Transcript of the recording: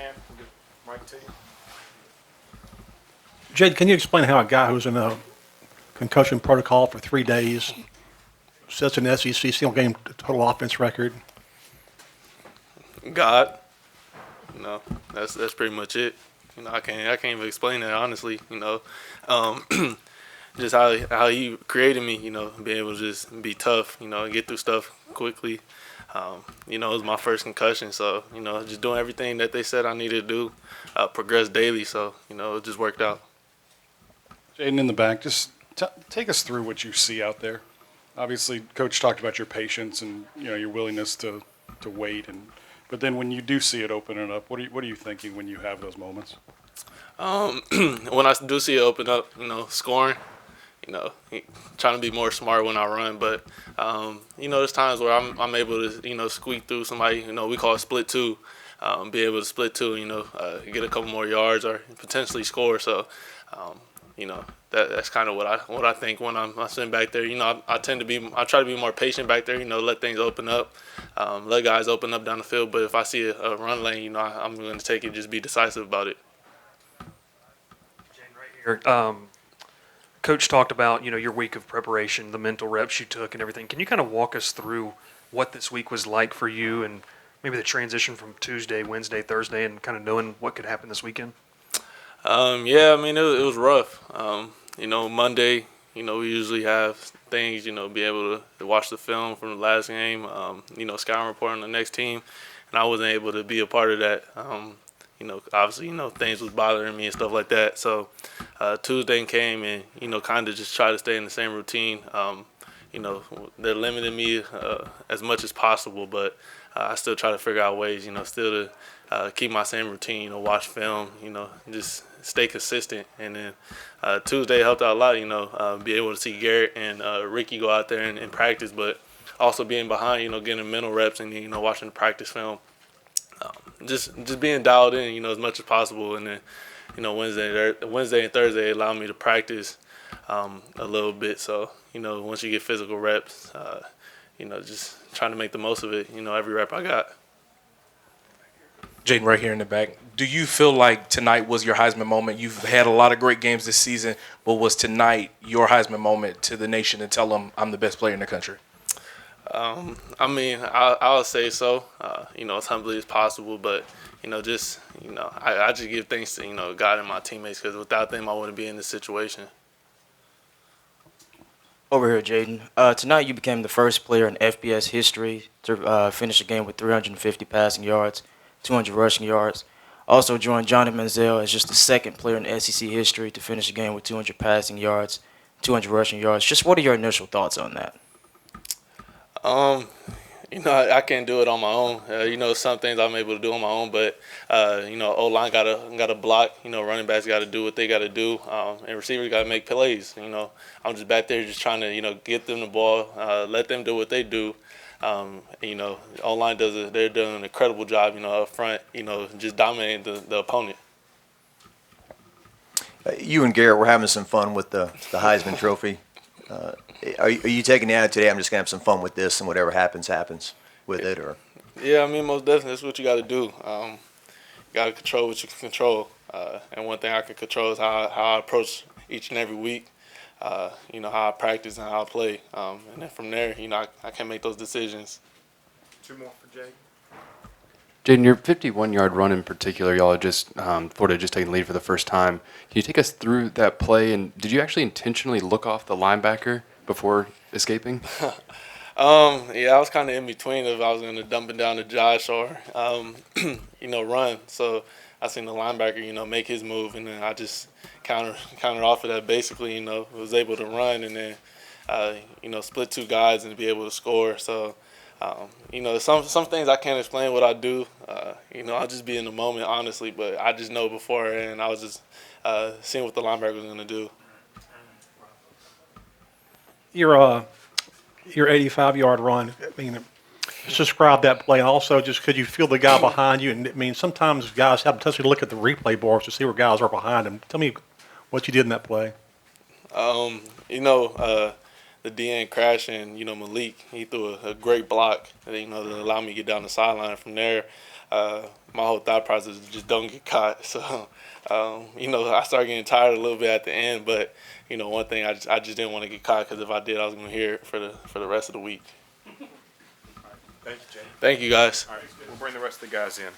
hand. We'll get the mic to you. Jade, can you explain how a guy who's in a concussion protocol for 3 days sets an SEC single game total offense record? God, that's pretty much it. I can't even explain that honestly. Um, just how he created me. Being able to just be tough. And get through stuff quickly. It was my first concussion, so just doing everything that they said I needed to do, progress daily. So it just worked out. Jayden in the back, just take us through what you see out there. Obviously, Coach talked about your patience and your willingness to wait, but then when you do see it opening up, what are you thinking when you have those moments? When I do see it open up, scoring, trying to be more smart when I run. But there's times where I'm able to squeak through somebody. We call it split two. Be able to split two. Get a couple more yards or potentially score. So. That's kind of what I think when I'm sitting back there. I try to be more patient back there. Let things open up, let guys open up down the field. But if I see a run lane, I'm going to take it, just be decisive about it. Jane, right here. Coach talked about your week of preparation, the mental reps you took, and everything. Can you kind of walk us through what this week was like for you, and maybe the transition from Tuesday, Wednesday, Thursday, and kind of knowing what could happen this weekend? Yeah, I mean, it was rough. Monday, we usually have things, be able to watch the film from the last game, scouting report on the next team, and I wasn't able to be a part of that. Obviously, things was bothering me and stuff like that. So Tuesday came and, kind of just try to stay in the same routine. They're limiting me as much as possible, but I still try to figure out ways, still to keep my same routine, watch film, just stay consistent. And then Tuesday helped out a lot, be able to see Garrett and Ricky go out there and practice, but also being behind, getting mental reps and, watching the practice film. Just being dialed in, as much as possible. And then, Wednesday and Thursday allowed me to practice a little bit. So, once you get physical reps, just trying to make the most of it, every rep I got. Jayden right here in the back. Do you feel like tonight was your Heisman moment? You've had a lot of great games this season, but was tonight your Heisman moment to the nation and tell them I'm the best player in the country? I'll say so. As humbly as possible, but I just give thanks to God and my teammates, because without them I wouldn't be in this situation. Over here, Jayden. Tonight you became the first player in FBS history to finish a game with 350 passing yards, 200 rushing yards. Also joined Johnny Manziel as just the second player in SEC history to finish a game with 200 passing yards, 200 rushing yards. Just what are your initial thoughts on that? I can't do it on my own. Some things I'm able to do on my own, but O-line got to block. Running backs got to do what they got to do, and receivers got to make plays. I'm just back there just trying to get them the ball, let them do what they do. O-line they're doing an incredible job. Up front, just dominating the opponent. You and Garrett were having some fun with the Heisman Trophy. Are you taking the attitude today, I'm just going to have some fun with this, and whatever happens with it? Or? Yeah, most definitely. That's what you got to do. You got to control what you can control. And one thing I can control is how I approach each and every week, how I practice and how I play. And then from there, I can make those decisions. Two more for Jay. Jayden, your 51-yard run in particular, y'all Florida just taking the lead for the first time. Can you take us through that play? And did you actually intentionally look off the linebacker before escaping? I was kind of in between if I was going to dump it down to Josh or, run. So I seen the linebacker, make his move, and then I just countered off of that. Basically, was able to run and then, split two guys and be able to score. So. Some things I can't explain what I do. I'll just be in the moment, honestly. But I just know before, and I was just seeing what the linebacker was going to do. Your 85-yard run. Just describe that play, and also just could you feel the guy behind you? And sometimes guys have to look at the replay boards to see where guys are behind them. Tell me what you did in that play. The DN crash and, Malik, he threw a great block, that allowed me to get down the sideline. From there, my whole thought process is just don't get caught. So, I started getting tired a little bit at the end, but one thing I just didn't want to get caught because if I did, I was going to hear it for the rest of the week. Thank you, Jay. Thank you, guys. All right, we'll bring the rest of the guys in.